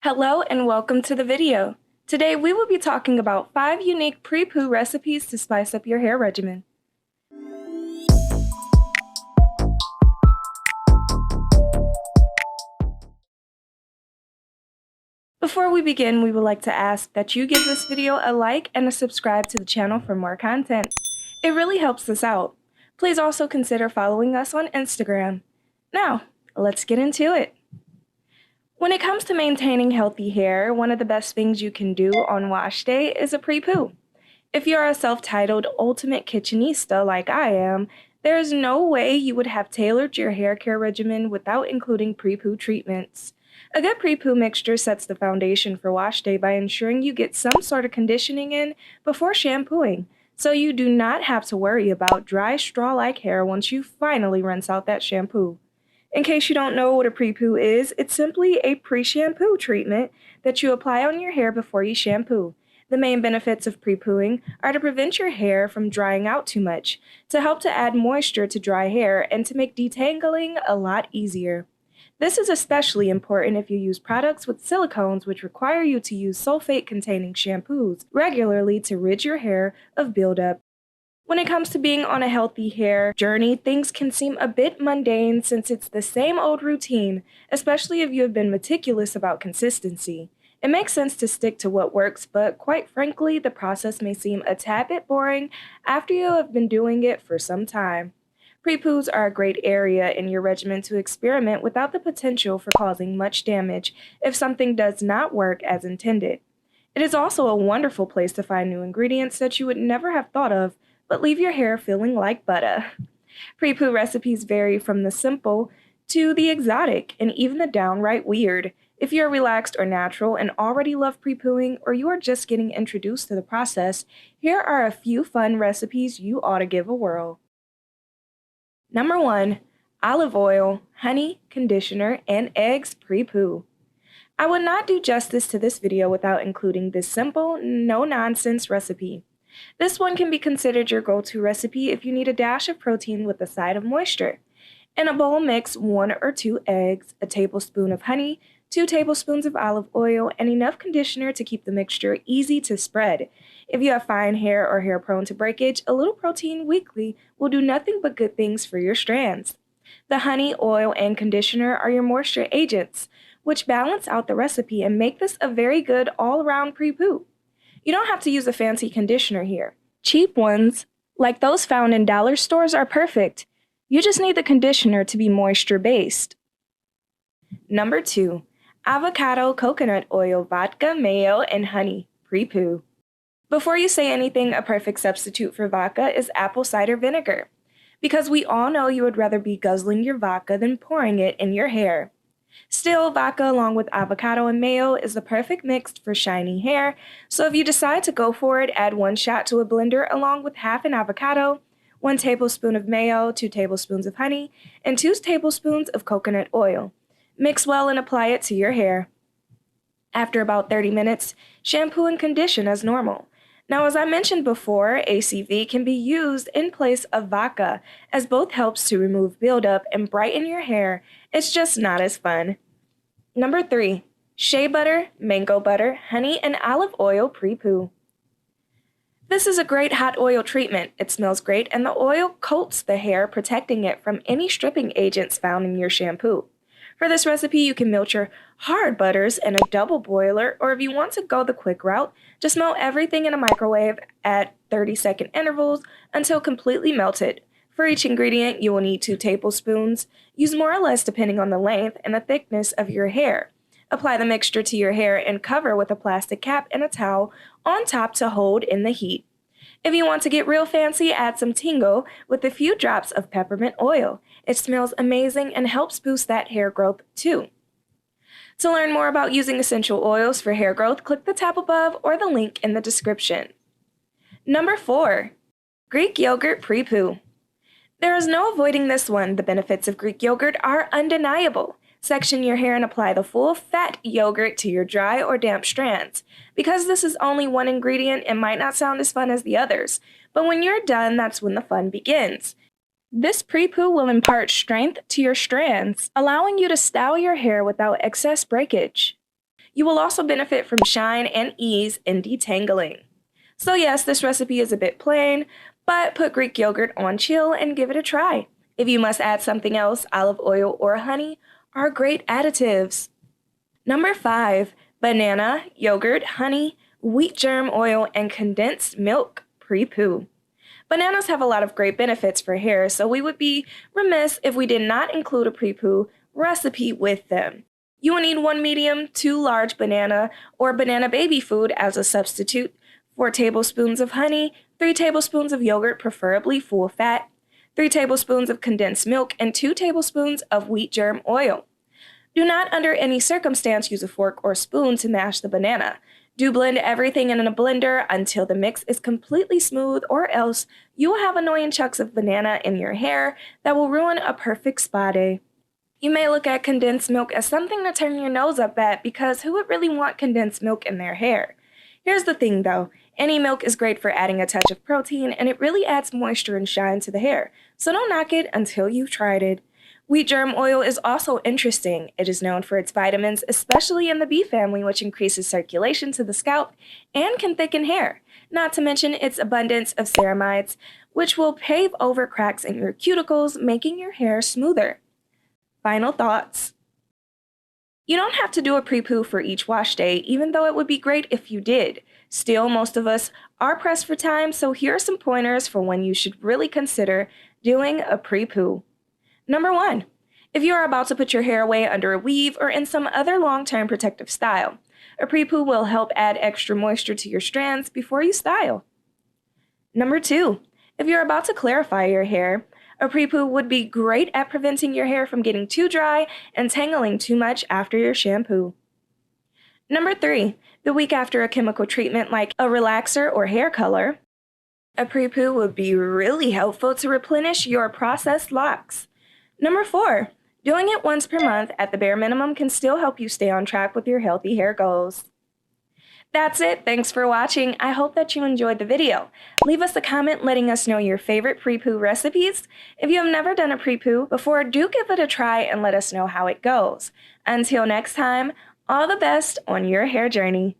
Hello and welcome to the video. Today we will be talking about 5 unique pre-poo recipes to spice up your hair regimen. Before we begin, we would like to ask that you give this video a like and a subscribe to the channel for more content. It really helps us out. Please also consider following us on Instagram. Now, let's get into it. When it comes to maintaining healthy hair, one of the best things you can do on wash day is a pre-poo. If you're a self-titled ultimate kitchenista like I am, there is no way you would have tailored your hair care regimen without including pre-poo treatments. A good pre-poo mixture sets the foundation for wash day by ensuring you get some sort of conditioning in before shampooing, so you do not have to worry about dry straw-like hair once you finally rinse out that shampoo. In case you don't know what a pre-poo is, it's simply a pre-shampoo treatment that you apply on your hair before you shampoo. The main benefits of pre-pooing are to prevent your hair from drying out too much, to help to add moisture to dry hair, and to make detangling a lot easier. This is especially important if you use products with silicones, which require you to use sulfate-containing shampoos regularly to rid your hair of buildup. When it comes to being on a healthy hair journey, things can seem a bit mundane since it's the same old routine, especially if you have been meticulous about consistency. It makes sense to stick to what works, but quite frankly, the process may seem a tad bit boring after you have been doing it for some time. Pre-poos are a great area in your regimen to experiment without the potential for causing much damage if something does not work as intended. It is also a wonderful place to find new ingredients that you would never have thought of, but leave your hair feeling like butter. Pre-poo recipes vary from the simple to the exotic and even the downright weird. If you're relaxed or natural and already love pre-pooing, or you are just getting introduced to the process, here are a few fun recipes you ought to give a whirl. Number 1. Olive oil, honey, conditioner, and eggs pre-poo. I would not do justice to this video without including this simple, no-nonsense recipe. This one can be considered your go-to recipe if you need a dash of protein with a side of moisture. In a bowl, mix 1 or 2 eggs, a tablespoon of honey, 2 tablespoons of olive oil, and enough conditioner to keep the mixture easy to spread. If you have fine hair or hair prone to breakage, a little protein weekly will do nothing but good things for your strands. The honey, oil, and conditioner are your moisture agents, which balance out the recipe and make this a very good all-around pre-poo. You don't have to use a fancy conditioner here. Cheap ones, like those found in dollar stores, are perfect. You just need the conditioner to be moisture-based. Number 2. Avocado, coconut oil, vodka, mayo, and honey pre-poo. Before you say anything, a perfect substitute for vodka is apple cider vinegar, because we all know you would rather be guzzling your vodka than pouring it in your hair. Still, vodka along with avocado and mayo is the perfect mix for shiny hair, so if you decide to go for it, add 1 shot to a blender along with half an avocado, 1 tablespoon of mayo, 2 tablespoons of honey, and 2 tablespoons of coconut oil. Mix well and apply it to your hair. After about 30 minutes, shampoo and condition as normal. Now, as I mentioned before, ACV can be used in place of vodka, as both helps to remove buildup and brighten your hair. It's just not as fun. Number 3. Shea butter, mango butter, honey, and olive oil pre-poo. This is a great hot oil treatment. It smells great, and the oil coats the hair, protecting it from any stripping agents found in your shampoo. For this recipe, you can melt your hard butters in a double boiler, or if you want to go the quick route, just melt everything in a microwave at 30-second intervals until completely melted. For each ingredient, you will need 2 tablespoons. Use more or less depending on the length and the thickness of your hair. Apply the mixture to your hair and cover with a plastic cap and a towel on top to hold in the heat. If you want to get real fancy, add some tingle with a few drops of peppermint oil. It smells amazing and helps boost that hair growth too. To learn more about using essential oils for hair growth, click the tab above or the link in the description. Number 4. Greek yogurt pre-poo. There is no avoiding this one. The benefits of Greek yogurt are undeniable. Section your hair and apply the full fat yogurt to your dry or damp strands. Because this is only one ingredient, it might not sound as fun as the others, but when you're done, that's when the fun begins. This pre-poo will impart strength to your strands, allowing you to style your hair without excess breakage. You will also benefit from shine and ease in detangling. So yes, this recipe is a bit plain, but put Greek yogurt on chill and give it a try. If you must add something else, olive oil or honey are great additives. Number 5, banana, yogurt, honey, wheat germ oil, and condensed milk, Pre-Poo. Bananas have a lot of great benefits for hair, so we would be remiss if we did not include a Pre-Poo recipe with them. You will need 1 medium, 2 large banana or banana baby food as a substitute, 4 tablespoons of honey, 3 tablespoons of yogurt, preferably full fat, 3 tablespoons of condensed milk, and 2 tablespoons of wheat germ oil. Do not under any circumstance use a fork or spoon to mash the banana. Do blend everything in a blender until the mix is completely smooth, or else you will have annoying chunks of banana in your hair that will ruin a perfect spa day. You may look at condensed milk as something to turn your nose up at because who would really want condensed milk in their hair? Here's the thing though, any milk is great for adding a touch of protein and it really adds moisture and shine to the hair, so don't knock it until you've tried it. Wheat germ oil is also interesting. It is known for its vitamins, especially in the B family, which increases circulation to the scalp and can thicken hair, not to mention its abundance of ceramides, which will pave over cracks in your cuticles, making your hair smoother. Final thoughts. You don't have to do a pre-poo for each wash day, even though it would be great if you did. Still, most of us are pressed for time, so here are some pointers for when you should really consider doing a pre-poo. Number 1, if you are about to put your hair away under a weave or in some other long-term protective style, a pre-poo will help add extra moisture to your strands before you style. Number 2, if you're about to clarify your hair, a pre-poo would be great at preventing your hair from getting too dry and tangling too much after your shampoo. Number 3, the week after a chemical treatment like a relaxer or hair color, a pre-poo would be really helpful to replenish your processed locks. Number 4, doing it once per month at the bare minimum can still help you stay on track with your healthy hair goals. That's it. Thanks for watching. I hope that you enjoyed the video. Leave us a comment letting us know your favorite pre-poo recipes. If you have never done a pre-poo before, do give it a try and let us know how it goes. Until next time, all the best on your hair journey.